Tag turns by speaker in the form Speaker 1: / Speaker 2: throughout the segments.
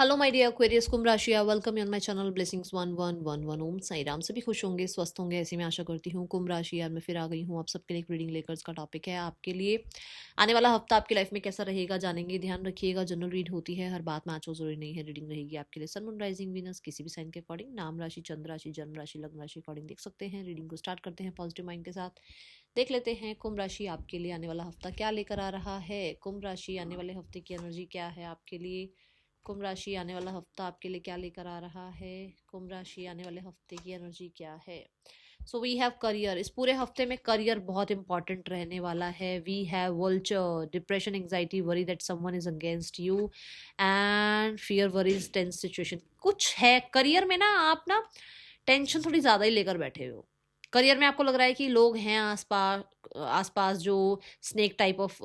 Speaker 1: Hello my dear Aquarius कुंभ राशि, welcome on my channel blessings 1111 ओम साई राम। सभी खुश होंगे, स्वस्थ होंगे, ऐसी मैं आशा करती हूँ। कुंभ राशि यार मैं फिर आ गई हूँ आप सबके लिए एक रीडिंग लेकर। इसका टॉपिक है आपके लिए आने वाला हफ्ता आपकी लाइफ में कैसा रहेगा, जानेंगे। ध्यान रखिएगा, जनरल रीड होती है, हर बात मैच हो जरूरी नहीं है। रीडिंग रहेगी आपके लिए सन मून राइजिंग वीनस किसी भी साइन के अकॉर्डिंग, नाम राशि, चंद्र राशि, जन्म राशि, लग्न राशि अकॉर्डिंग देख सकते हैं। रीडिंग को स्टार्ट करते हैं पॉजिटिव माइंड के साथ। देख लेते हैं कुंभ राशि आपके लिए आने वाला हफ्ता क्या लेकर आ रहा है। कुंभ राशि आने वाले हफ्ते की एनर्जी क्या है आपके लिए। कुंभ राशि आने वाला हफ्ता आपके लिए क्या लेकर आ रहा है। कुंभ राशि आने वाले हफ्ते की एनर्जी क्या है। So we have career. इस पूरे हफ्ते में करियर बहुत इंपॉर्टेंट रहने वाला है। We have vulture, depression, anxiety, worry that someone is against you and fear, worries, tense situation. कुछ है करियर में ना, आप ना टेंशन थोड़ी ज्यादा ही लेकर बैठे हो। करियर में आपको लग रहा है कि लोग हैं आसपास आसपास जो स्नेक टाइप ऑफ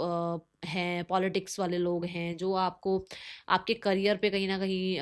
Speaker 1: हैं, पॉलिटिक्स वाले लोग हैं जो आपको आपके करियर पे कहीं ना कहीं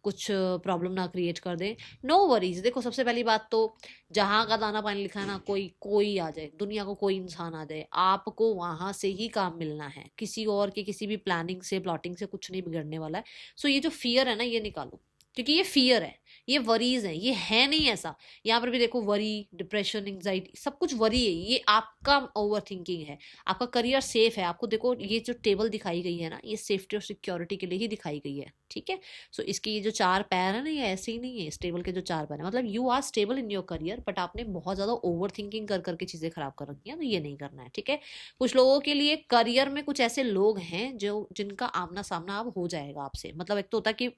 Speaker 1: कुछ प्रॉब्लम ना क्रिएट कर दें। No worries. देखो, सबसे पहली बात तो जहाँ का दाना पानी लिखा है ना, कोई कोई आ जाए, दुनिया को कोई इंसान आ जाए, आपको वहां से ही काम मिलना है। किसी और की किसी भी प्लानिंग से, प्लॉटिंग से कुछ नहीं बिगड़ने वाला है। सो ये जो फियर है ना, ये निकालो, क्योंकि ये फियर है, ये वरीज है, ये है नहीं ऐसा। यहाँ पर भी देखो, वरी, डिप्रेशन, एंग्जाइटी, सब कुछ वरी है। ये आपका ओवर थिंकिंग है। आपका करियर सेफ है। आपको देखो, ये जो टेबल दिखाई गई है ना, ये सेफ्टी और सिक्योरिटी के लिए ही दिखाई गई है, ठीक है। सो इसके ये जो चार पैर है ना, ये ऐसे ही नहीं है। इस टेबल के जो चार पैर है, मतलब you are stable in your career, but आपने बहुत ज्यादा ओवर थिंकिंग कर करके चीजें खराब कर रखी है, तो ये नहीं करना है, ठीक है। कुछ लोगों के लिए करियर में कुछ ऐसे लोग हैं जो जिनका आमना सामना अब हो जाएगा आपसे। मतलब एक तो होता है कि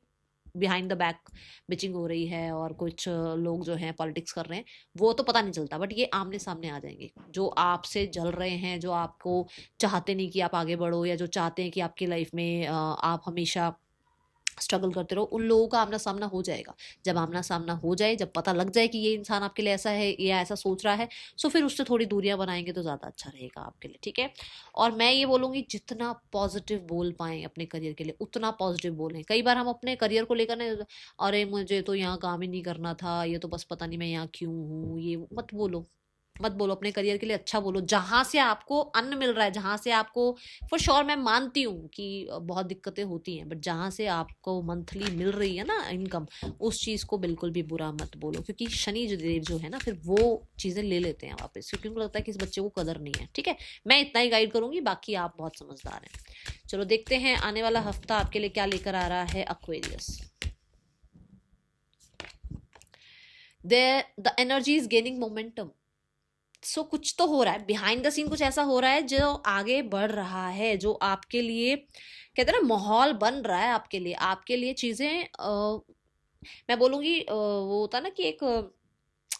Speaker 1: बिहाइंड द बैक बिचिंग हो रही है और कुछ लोग जो हैं पॉलिटिक्स कर रहे हैं, वो तो पता नहीं चलता, बट ये आमने सामने आ जाएंगे। जो आपसे जल रहे हैं, जो आपको चाहते नहीं कि आप आगे बढ़ो, या जो चाहते हैं कि आपकी लाइफ में आप हमेशा स्ट्रगल करते रहो, उन लोगों का आमना सामना हो जाएगा। जब आमना सामना हो जाए, जब पता लग जाए कि ये इंसान आपके लिए ऐसा है या ऐसा सोच रहा है, सो फिर उससे थोड़ी दूरियां बनाएंगे तो ज़्यादा अच्छा रहेगा आपके लिए, ठीक है। और मैं ये बोलूँगी, जितना पॉजिटिव बोल पाएं अपने करियर के लिए उतना पॉजिटिव बोलें। कई बार हम अपने करियर को लेकर ना, अरे मुझे तो यहाँ काम ही नहीं करना था, ये तो बस पता नहीं मैं यहाँ क्यों हूँ, ये मत बोलो। मत बोलो। अपने करियर के लिए अच्छा बोलो। जहां से आपको अन्न मिल रहा है, जहां से आपको, फॉर श्योर मैं मानती हूँ कि बहुत दिक्कतें होती हैं, बट जहां से आपको मंथली मिल रही है ना इनकम, उस चीज को बिल्कुल भी बुरा मत बोलो, क्योंकि शनि जो देव जो है ना, फिर वो चीजें ले लेते हैं वापस, क्योंकि उनको लगता है कि इस बच्चे को कदर नहीं है, ठीक है। मैं इतना ही गाइड करूंगी, बाकी आप बहुत समझदार हैं। चलो देखते हैं आने वाला हफ्ता आपके लिए क्या लेकर आ रहा है Aquarius. The energy is gaining momentum. So कुछ तो हो रहा है बिहाइंड द सीन, कुछ ऐसा हो रहा है जो आगे बढ़ रहा है, जो आपके लिए कहते हैं ना, माहौल बन रहा है आपके लिए चीजें मैं बोलूंगी वो होता है ना कि एक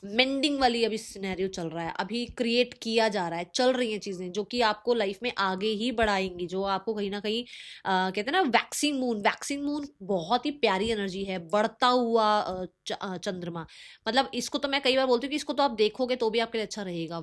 Speaker 1: मेंडिंग वाली अभी सिनेरियो चल रहा है, अभी क्रिएट किया जा रहा है, चल रही हैं चीजें जो कि आपको लाइफ में आगे ही बढ़ाएंगी, जो आपको कहीं ना कहीं कहते हैं ना, वैक्सिंग मून। वैक्सिंग मून बहुत ही प्यारी एनर्जी है, बढ़ता हुआ चंद्रमा। मतलब इसको तो मैं कई बार बोलती हूँ कि इसको तो आप देखोगे तो भी आपके लिए अच्छा रहेगा।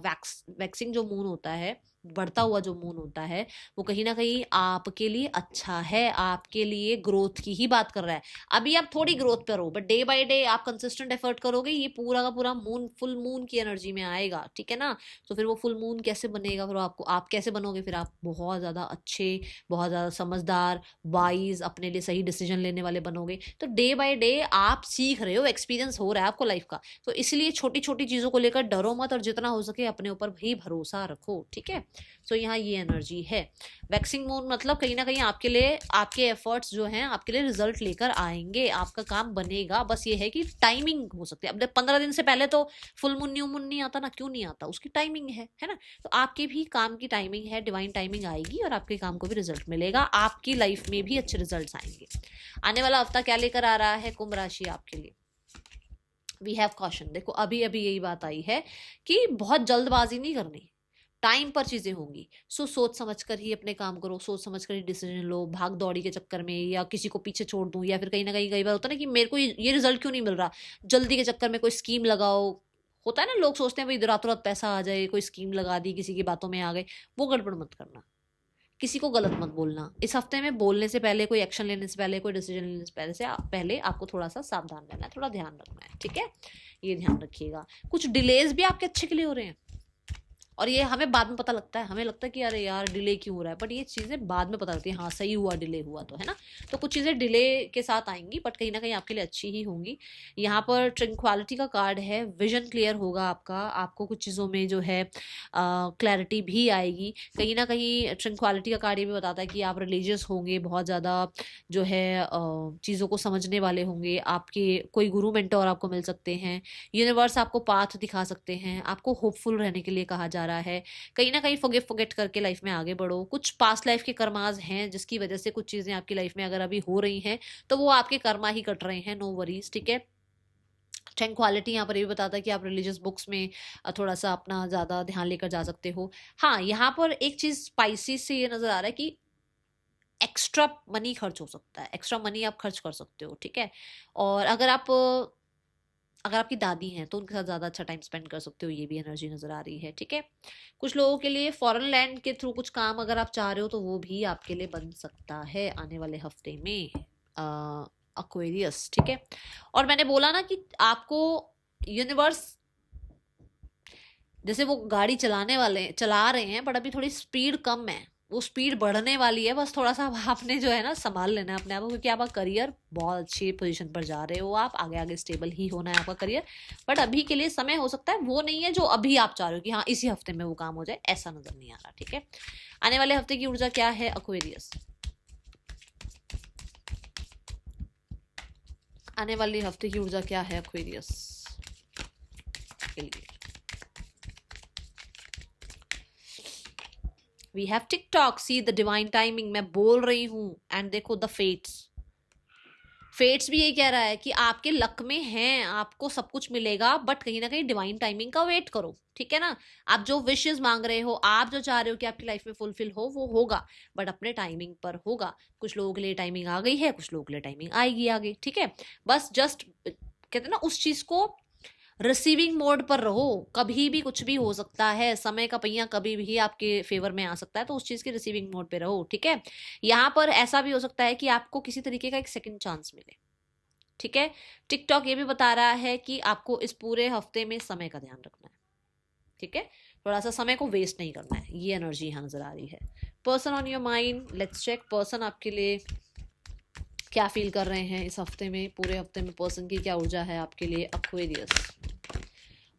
Speaker 1: वैक्सिंग जो मून होता है, बढ़ता हुआ जो मून होता है, वो कहीं ना कहीं आपके लिए अच्छा है, आपके लिए ग्रोथ की ही बात कर रहा है। अभी आप थोड़ी ग्रोथ पर हो, बट डे बाय डे आप कंसिस्टेंट एफर्ट करोगे, ये पूरा का पूरा मून फुल मून की एनर्जी में आएगा, ठीक है ना। तो फिर वो फुल मून कैसे बनेगा, फिर आपको, आप कैसे बनोगे, फिर आप बहुत ज्यादा अच्छे, बहुत ज्यादा समझदार, वाइज, अपने लिए सही डिसीजन लेने वाले बनोगे। तो डे बाय डे आप सीख रहे हो, एक्सपीरियंस हो रहा है आपको लाइफ का। तो इसलिए छोटी छोटी चीजों को लेकर डरो मत, और जितना हो सके अपने ऊपर भी भरोसा रखो, ठीक है। सो यहाँ ये एनर्जी है। वैक्सिंग मून मतलब कहीं ना कहीं आपके लिए, आपके एफर्ट्स जो हैं आपके लिए रिजल्ट लेकर आएंगे, आपका काम बनेगा। बस ये है कि टाइमिंग हो सकती है। अब 15 दिन से पहले तो फुल मून न्यू मून नहीं आता ना, क्यों नहीं आता, उसकी टाइमिंग है ना। तो आपके भी काम की टाइमिंग है, डिवाइन टाइमिंग आएगी और आपके काम को भी रिजल्ट मिलेगा, आपकी लाइफ में भी अच्छे रिजल्ट आएंगे। आने वाला हफ्ता क्या लेकर आ रहा है कुंभ राशि आपके लिए। We have caution. देखो, अभी अभी यही बात आई है कि बहुत जल्दबाजी नहीं करनी, टाइम पर चीजें होंगी। सो सोच समझ कर ही अपने काम करो, सोच समझ कर ही डिसीजन लो। भाग दौड़ी के चक्कर में, या किसी को पीछे छोड़ दूं, या फिर कहीं ना कहीं कई बार होता है ना कि मेरे को ये रिजल्ट क्यों नहीं मिल रहा, जल्दी के चक्कर में कोई स्कीम लगाओ। होता है ना, लोग सोचते हैं भाई रातों रात पैसा आ जाए, कोई स्कीम लगा दी, किसी की बातों में आ गए, वो गड़बड़ मत करना। किसी को गलत मत बोलना। इस हफ्ते में बोलने से पहले, कोई एक्शन लेने से पहले, कोई डिसीजन लेने से पहले आपको थोड़ा सा सावधान रहना है, थोड़ा ध्यान रखना है, ठीक है। ये ध्यान रखिएगा। कुछ डिलेज भी आपके अच्छे के लिए हो रहे हैं। और ये हमें बाद में पता लगता है, हमें लगता है कि अरे यार डिले क्यों हो रहा है, बट ये चीज़ें बाद में पता लगती है, हाँ सही हुआ डिले हुआ तो, है ना। तो कुछ चीज़ें डिले के साथ आएंगी बट कहीं ना कहीं आपके लिए अच्छी ही होंगी। यहाँ पर ट्रंक्वालिटी का कार्ड है, विजन क्लियर होगा आपका, आपको कुछ चीज़ों में जो है क्लैरिटी भी आएगी। कहीं ना कहीं ट्रंक्वालिटी का कार्ड ये भी बताता है कि आप रिलीजियस होंगे, बहुत ज़्यादा जो है चीज़ों को समझने वाले होंगे, आपके कोई गुरु मेंटोर आपको मिल सकते हैं, यूनिवर्स आपको पाथ दिखा सकते हैं, आपको होपफुल रहने के लिए कहा जा रहा है। कहीं ना कहीं फॉरगेट करके लाइफ में आगे बढ़ो। कुछ पास्ट लाइफ के कर्माज हैं जिसकी वजह से कुछ चीज़ें आपकी लाइफ में अगर अभी हो रही हैं तो वो आपके कर्मा ही कट रहे हैं, नो वरीज, ठीक है। ट्रैंक्वालिटी यहाँ पर ये भी बताता है कि आप रिलीजियस बुक्स में थोड़ा सा अपना ज़्यादा ध्यान लेकर जा सकते हो। हाँ, यहाँ पर एक चीज़ स्पाइसी से ये नज़र आ रहा है कि एक्स्ट्रा मनी खर्च हो सकता है, एक्स्ट्रा मनी आप खर्च कर सकते हो, ठीक है। और अगर आपकी दादी हैं तो उनके साथ ज़्यादा अच्छा टाइम स्पेंड कर सकते हो, ये भी एनर्जी नज़र आ रही है, ठीक है। कुछ लोगों के लिए फॉरेन लैंड के थ्रू कुछ काम अगर आप चाह रहे हो तो वो भी आपके लिए बन सकता है आने वाले हफ्ते में, एक्वेरियस, ठीक है। और मैंने बोला ना कि आपको यूनिवर्स, जैसे वो गाड़ी चला रहे हैं बट अभी थोड़ी स्पीड कम है, वो स्पीड बढ़ने वाली है, बस थोड़ा सा आपने जो है ना संभाल लेना है अपने आप को, क्योंकि आपका करियर बहुत अच्छी पोजीशन पर जा रहे हो, आप आगे आगे स्टेबल ही होना है आपका करियर। बट अभी के लिए समय हो सकता है वो नहीं है जो अभी आप चाह रहे हो कि हाँ इसी हफ्ते में वो काम हो जाए, ऐसा नजर नहीं आ रहा, ठीक है। आने वाले हफ्ते की ऊर्जा क्या है एक्वेरियस, आने वाली हफ्ते की ऊर्जा क्या है एक्वेरियस के लिए। We have TikTok, see the divine timing, मैं बोल रही हूं, एंड देखो द फेट्स भी यही कह रहा है कि आपके लक में हैं, आपको सब कुछ मिलेगा, बट कहीं ना कहीं डिवाइन टाइमिंग का वेट करो, ठीक है ना। आप जो विशेस मांग रहे हो, आप जो चाह रहे हो कि आपकी लाइफ में फुलफिल हो, वो होगा, बट अपने टाइमिंग पर होगा। कुछ लोगों के लिए टाइमिंग आ गई है, कुछ लोगों के लिए टाइमिंग आएगी आगे, ठीक है। बस जस्ट कहते हैं ना उस चीज को रिसीविंग मोड पर रहो, कभी भी कुछ भी हो सकता है, समय का पहिया कभी भी आपके फेवर में आ सकता है, तो उस चीज के रिसीविंग मोड पे रहो, ठीक है। यहाँ पर ऐसा भी हो सकता है कि आपको किसी तरीके का एक सेकंड चांस मिले, ठीक है। टिकटॉक ये भी बता रहा है कि आपको इस पूरे हफ्ते में समय का ध्यान रखना है, ठीक है। थोड़ा सा समय को वेस्ट नहीं करना है, ये एनर्जी यहाँ नजर आ रही है। Person on your mind, let's check person आपके लिए क्या फील कर रहे हैं इस हफ्ते में, पूरे हफ्ते में पर्सन की क्या ऊर्जा है आपके लिए Aquarius.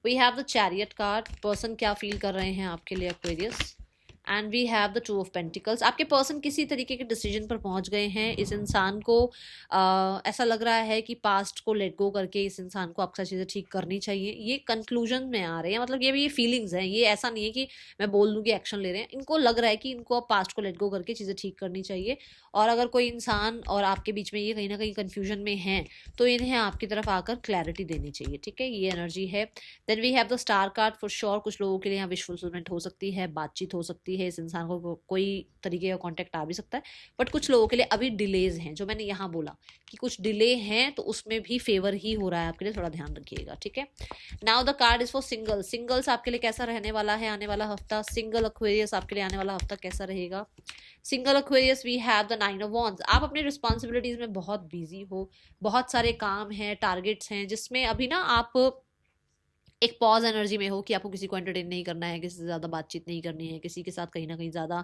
Speaker 1: We have the chariot card, person क्या फील कर रहे हैं आपके लिए Aquarius, and we have the two of pentacles. आपके पर्सन किसी तरीके के डिसीजन पर पहुंच गए हैं, इस इंसान को ऐसा लग रहा है कि पास्ट को लेट गो करके इस इंसान को आपका चीज़ें ठीक करनी चाहिए, ये कंक्लूजन में आ रहे हैं, मतलब ये भी ये फीलिंग्स हैं, ये ऐसा नहीं है कि मैं बोल दूँ कि एक्शन ले रहे हैं, इनको लग रहा है कि इनको अब पास्ट को लेट गो करके चीज़ें ठीक करनी चाहिए। और अगर कोई इंसान और आपके बीच में ये कहीं ना कहीं कन्फ्यूजन में है तो इन्हें आपकी तरफ आकर क्लैरिटी देनी चाहिए, ठीक है, ये एनर्जी है। Then we have the star card, for sure कुछ लोगों के लिए यहाँ विश फुलफिलमेंट हो सकती है, बातचीत हो सकती है, इस इंसान को कोई तरीके का कांटेक्ट आ भी सकता है, बट कुछ लोगों के लिए अभी डिलेज हैं, जो मैंने यहाँ बोला कि कुछ डिले हैं तो उसमें भी फेवर ही हो रहा है आपके लिए, थोड़ा ध्यान रखिएगा, ठीक है। Now the card is for singles आपके लिए कैसा रहने वाला है आने वाला हफ्ता, सिंगल एक्वेरियस आपके लिए आने वाला हफ्ता कैसा रहेगा। Single Aquarius we have the 9 of wands, आप अपनी रिस्पॉन्सिबिलिटीज में बहुत बिजी हो, बहुत सारे काम हैं, टारगेट्स हैं, जिसमें अभी ना आप एक पॉज एनर्जी में हो कि आपको किसी को एंटरटेन नहीं करना है, किसी से ज़्यादा बातचीत नहीं करनी है, किसी के साथ कहीं ना कहीं ज़्यादा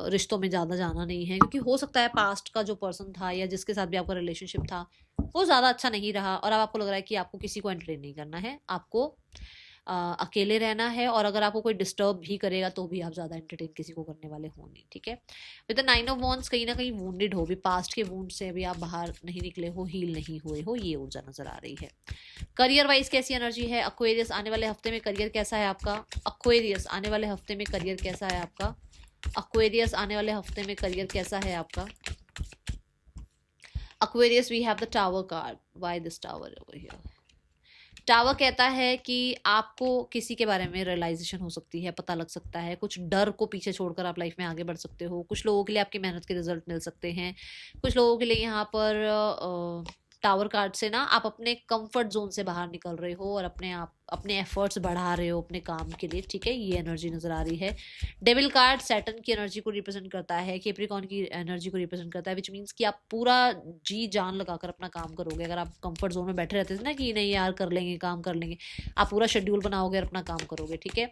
Speaker 1: रिश्तों में ज़्यादा जाना नहीं है, क्योंकि हो सकता है पास्ट का जो पर्सन था या जिसके साथ भी आपका रिलेशनशिप था वो ज़्यादा अच्छा नहीं रहा, और अब आपको लग रहा है कि आपको किसी को एंटरटेन नहीं करना है, आपको अकेले रहना है, और अगर आपको कोई डिस्टर्ब भी करेगा तो भी आप ज़्यादा एंटरटेन किसी को करने वाले हो नहीं, ठीक है। विद द 9 ऑफ वॉन्ड्स कहीं ना कहीं वुंडेड हो, भी पास्ट के वुंड से अभी आप बाहर नहीं निकले हो, हील नहीं हुए हो, ये ऊर्जा नजर आ रही है। करियर वाइज कैसी एनर्जी है एक्वेरियस, आने वाले हफ्ते में करियर कैसा है आपका, एक्वेरियस आने वाले हफ्ते में करियर कैसा है आपका, एक्वेरियस आने वाले हफ्ते में करियर कैसा है आपका। Aquarius we have the tower card, why this tower over here. Tower कहता है कि आपको किसी के बारे में रियलाइजेशन हो सकती है, पता लग सकता है, कुछ डर को पीछे छोड़कर आप लाइफ में आगे बढ़ सकते हो, कुछ लोगों के लिए आपकी मेहनत के रिजल्ट मिल सकते हैं, कुछ लोगों के लिए यहाँ पर टावर कार्ड से ना आप अपने कंफर्ट जोन से बाहर निकल रहे हो और अपने आप अपने एफर्ट्स बढ़ा रहे हो अपने काम के लिए, ठीक है, ये एनर्जी नजर आ रही है। डेविल कार्ड सैटर्न की एनर्जी को रिप्रेजेंट करता है, कैप्रिकॉर्न की एनर्जी को रिप्रेजेंट करता है, विच मीन्स कि आप पूरा जी जान लगाकर अपना काम करोगे। अगर आप कंफर्ट जोन में बैठे रहते थे ना कि नहीं यार कर लेंगे काम कर लेंगे, आप पूरा शेड्यूल बनाओगे और अपना काम करोगे, ठीक है।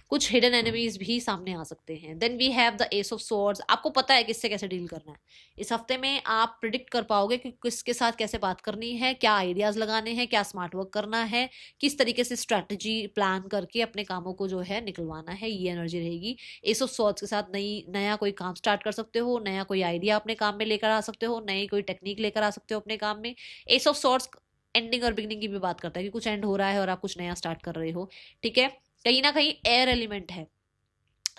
Speaker 1: कुछ हिडन एनिमीज भी सामने आ सकते हैं। Then we have the ace of swords, आपको पता है किससे कैसे डील करना है। इस हफ्ते में आप प्रिडिक्ट कर पाओगे कि किसके साथ कैसे बात करनी है, क्या आइडियाज लगाने हैं, क्या स्मार्ट वर्क करना है, किस तरीके से स्ट्रैटेजी प्लान करके अपने कामों को जो है निकलवाना है, ये एनर्जी रहेगी। एस ऑफ स्वॉर्ड्स के साथ नया कोई काम स्टार्ट कर सकते हो, नया कोई आइडिया अपने काम में लेकर आ सकते हो, नई कोई टेक्निक लेकर आ सकते हो अपने काम में। एस ऑफ स्वॉर्ड्स एंडिंग और बिगिनिंग की भी बात करता है कि कुछ एंड हो रहा है और आप कुछ नया स्टार्ट कर रहे हो, ठीक है। कहीं ना कहीं एयर एलिमेंट है,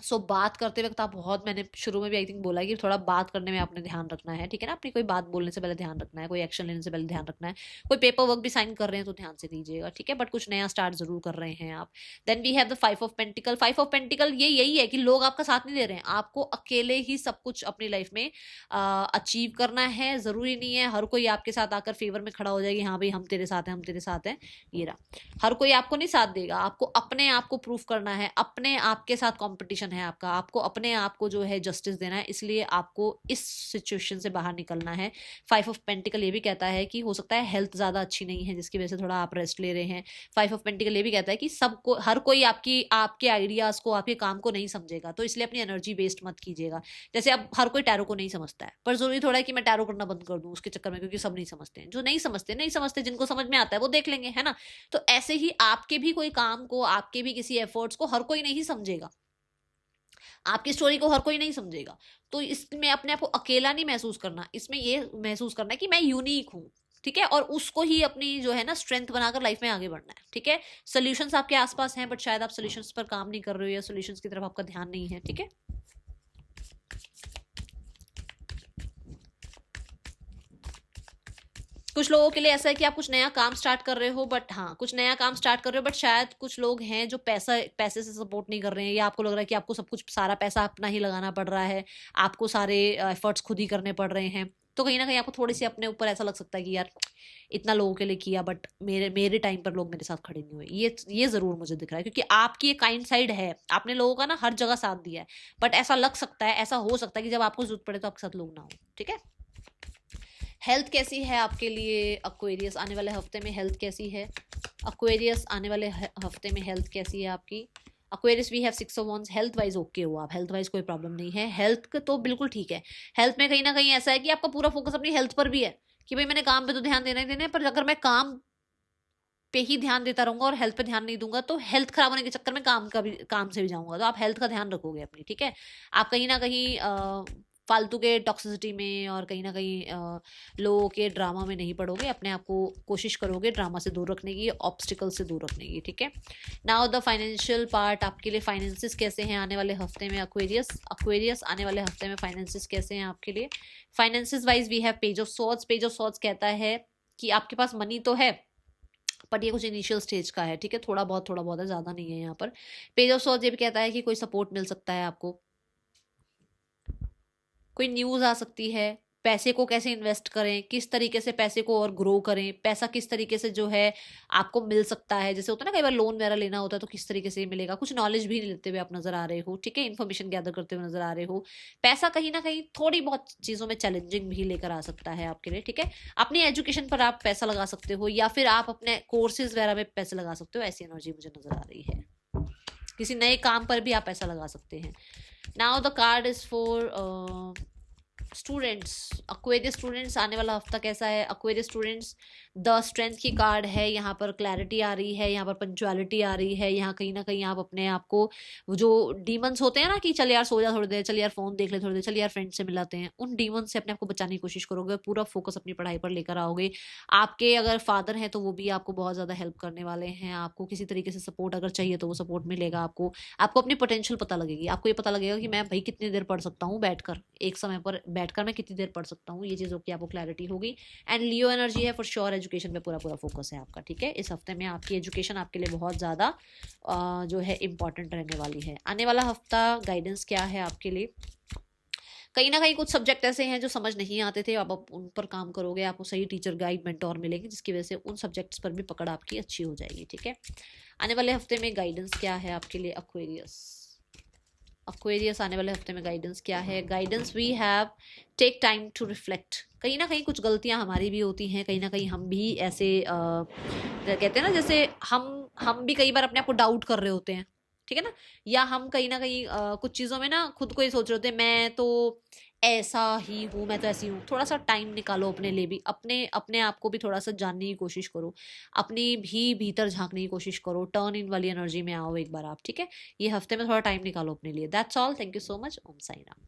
Speaker 1: सो बात करते वक्त आप बहुत, मैंने शुरू में भी आई थिंक बोला कि थोड़ा बात करने में आपने ध्यान रखना है, ठीक है ना। अपनी कोई बात बोलने से पहले ध्यान रखना है, कोई एक्शन लेने से पहले ध्यान रखना है, कोई पेपर वर्क भी साइन कर रहे हैं तो ध्यान से दीजिएगा, ठीक है। बट कुछ नया स्टार्ट जरूर कर रहे हैं आप। Then we have the 5 of pentacle. 5 of pentacle ये यही है कि लोग आपका साथ नहीं दे रहे हैं, आपको अकेले ही सब कुछ अपनी लाइफ में अचीव करना है। जरूरी नहीं है हर कोई आपके साथ आकर फेवर में खड़ा हो जाएगी, हाँ भाई हम तेरे साथ हैं, हम तेरे साथ हैं, ये रहा। हर कोई आपको नहीं साथ देगा, आपको अपने आप को प्रूफ करना है, अपने आप के साथ कंपटीशन है आपका, आपको अपने आप को जो है जस्टिस देना है, इसलिए आपको इस सिचुएशन से बाहर निकलना है। 5 ऑफ पेंटिकल ये भी कहता है कि हो सकता है हेल्थ ज्यादा अच्छी नहीं है जिसकी वजह से थोड़ा आप रेस्ट ले रहे हैं। 5 ऑफ पेंटिकल ये भी कहता है कि सबको, हर कोई आपके आइडियाज को, आपके काम को नहीं समझेगा, तो इसलिए अपनी एनर्जी वेस्ट मत कीजिएगा। जैसे अब हर कोई टैरो को नहीं समझता है, पर जरूरी थोड़ा है कि मैं टैरो करना बंद कर दूं उसके चक्कर में, क्योंकि सब नहीं समझते हैं। जो नहीं समझते, जिनको समझ में आता है वो देख लेंगे, है ना। तो ऐसे ही आपके भी कोई काम को, आपके भी किसी एफर्ट्स को हर कोई नहीं समझेगा, आपकी स्टोरी को हर कोई नहीं समझेगा। तो इसमें अपने आप को अकेला नहीं महसूस करना, इसमें ये महसूस करना है कि मैं यूनिक हूं, ठीक है, और उसको ही अपनी जो है ना स्ट्रेंथ बनाकर लाइफ में आगे बढ़ना है, ठीक है। सॉल्यूशंस आपके आसपास हैं, बट शायद आप सॉल्यूशंस पर काम नहीं कर रहे हो या सॉल्यूशंस की तरफ आपका ध्यान नहीं है, ठीक है। कुछ लोगों के लिए ऐसा है कि आप कुछ नया काम स्टार्ट कर रहे हो, बट हाँ कुछ नया काम स्टार्ट कर रहे हो, बट शायद कुछ लोग हैं जो पैसे से सपोर्ट नहीं कर रहे हैं, या आपको लग रहा है कि आपको सब कुछ, सारा पैसा अपना ही लगाना पड़ रहा है, आपको सारे एफर्ट्स खुद ही करने पड़ रहे हैं। तो कहीं ना कहीं आपको थोड़ी सी अपने ऊपर ऐसा लग सकता है कि यार इतना लोगों के लिए किया, बट मेरे टाइम पर लोग मेरे साथ खड़े नहीं हुए। ये जरूर मुझे दिख रहा है, क्योंकि आपकी एक काइंड साइड है, आपने लोगों का ना हर जगह साथ दिया है, बट ऐसा लग सकता है, ऐसा हो सकता है कि जब आपको जरूरत पड़े तो आपके साथ लोग ना हो, ठीक है। हेल्थ कैसी है आपके लिए एक्वेरियस, आने वाले हफ्ते में हेल्थ कैसी है एक्वेरियस, आने वाले हफ्ते में हेल्थ कैसी है आपकी Aquarius. We have 6 of wands। Health wise okay हो आप, हेल्थ वाइज कोई प्रॉब्लम नहीं है, हेल्थ तो बिल्कुल ठीक है। हेल्थ में कहीं ना कहीं ऐसा है कि आपका पूरा फोकस अपनी हेल्थ पर भी है कि भाई मैंने काम पे तो ध्यान देना ही देना है, पर अगर मैं काम पे ही ध्यान देता रहूंगा और हेल्थ पे ध्यान नहीं दूंगा तो हेल्थ खराब होने के चक्कर में काम से भी जाऊंगा। तो आप हेल्थ का ध्यान रखोगे अपनी, ठीक है। आप कहीं ना कहीं फालतू के टॉक्सिसिटी में और कहीं ना कहीं लोगों के ड्रामा में नहीं पड़ोगे, अपने आप को कोशिश करोगे ड्रामा से दूर रखने की, ऑब्स्टिकल से दूर रखने की, ठीक है। नाउ द फाइनेंशियल पार्ट, आपके लिए फाइनेंसिस कैसे हैं आने वाले हफ्ते में एक्वेरियस आने वाले हफ्ते में फाइनेंसिस कैसे हैं आपके लिए। Finances wise we have page of swords. Page of swords कहता है कि आपके पास मनी तो है, बट ये कुछ इनिशियल स्टेज का है, ठीक है, थोड़ा बहुत है, ज्यादा नहीं है यहाँ पर। पेज ऑफ सॉर्ड्स ये भी कहता है कि कोई सपोर्ट मिल सकता है आपको, कोई न्यूज आ सकती है, पैसे को कैसे इन्वेस्ट करें, किस तरीके से पैसे को और ग्रो करें, पैसा किस तरीके से जो है आपको मिल सकता है। जैसे होता है ना कई बार लोन वगैरह लेना होता है तो किस तरीके से मिलेगा, कुछ नॉलेज भी लेते हुए आप नजर आ रहे हो, ठीक है, इन्फॉर्मेशन गैदर करते हुए नजर आ रहे हो। पैसा कहीं ना कहीं थोड़ी बहुत चीजों में चैलेंजिंग भी लेकर आ सकता है आपके लिए, ठीक है। अपनी एजुकेशन पर आप पैसा लगा सकते हो, या फिर आप अपने कोर्सेज वगैरह में पैसे लगा सकते हो, ऐसी एनर्जी मुझे नजर आ रही है। किसी नए काम पर भी आप पैसा लगा सकते हैं। Now the card is for students, Aquarius students, आने वाला हफ्ता कैसा है एक्वेरियस स्टूडेंट्स। द स्ट्रेंथ की कार्ड है, यहाँ पर क्लैरिटी आ रही है, यहाँ पर पंचुअलिटी आ रही है, यहाँ कहीं ना कहीं आप अपने आप को, वो जो डीमंस होते हैं ना कि चल यार सो जा थोड़ी देर, चल यार फोन देख ले थोड़ी देर, चल यार फ्रेंड से मिलाते हैं, उन डीमंस से अपने आप को बचाने की कोशिश करोगे, पूरा फोकस अपनी पढ़ाई पर लेकर आओगे। आपके अगर फादर हैं तो वो भी आपको बहुत ज्यादा हेल्प करने वाले हैं, आपको किसी तरीके से सपोर्ट अगर चाहिए तो वो सपोर्ट मिलेगा आपको अपनी पोटेंशियल पता लगेगी, आपको ये पता लगेगा कि मैं भाई कितनी देर पढ़ सकता हूँ बैठकर, एक समय पर बैठकर मैं कितनी देर पढ़ सकता हूँ, ये चीज़ों की आपको क्लैरिटी होगी। एंड लियो एनर्जी है, फॉर श्योर एजुकेशन पे पूरा फोकस है आपका, ठीक है। इस हफ्ते में आपकी एजुकेशन आपके लिए बहुत ज़्यादा जो है इम्पॉर्टेंट रहने वाली है। आने वाला हफ्ता गाइडेंस क्या है आपके लिए। कहीं ना कहीं कुछ सब्जेक्ट ऐसे हैं जो समझ नहीं आते थे, अब आप उन पर काम करोगे, आपको सही टीचर गाइड मेंटोर मिलेंगे, जिसकी वजह से उन सब्जेक्ट्स पर भी पकड़ आपकी अच्छी हो जाएगी। ठीक है, आने वाले हफ्ते में गाइडेंस क्या है आपके लिए एक्वेरियस? एक्वेरियस आने वाले हफ्ते में गाइडेंस क्या है? Guidance we have take time to reflect. कहीं ना कहीं कुछ गलतियां हमारी भी होती हैं, कहीं ना कहीं हम भी ऐसे कहते हैं ना, जैसे हम भी कई बार अपने आप को डाउट कर रहे होते हैं, ठीक है ना, या हम कहीं ना कहीं कुछ चीज़ों में ना खुद को ये सोच रहे होते हैं मैं तो ऐसा ही हूँ, मैं तो ऐसी हूँ। थोड़ा सा टाइम निकालो अपने लिए भी, अपने अपने आप को भी थोड़ा सा जानने की कोशिश करो, अपनी भी भीतर झांकने की कोशिश करो, टर्न इन वाली एनर्जी में आओ एक बार आप। ठीक है, ये हफ्ते में थोड़ा टाइम निकालो अपने लिए। That's all, thank you so much, Om Sai Ram.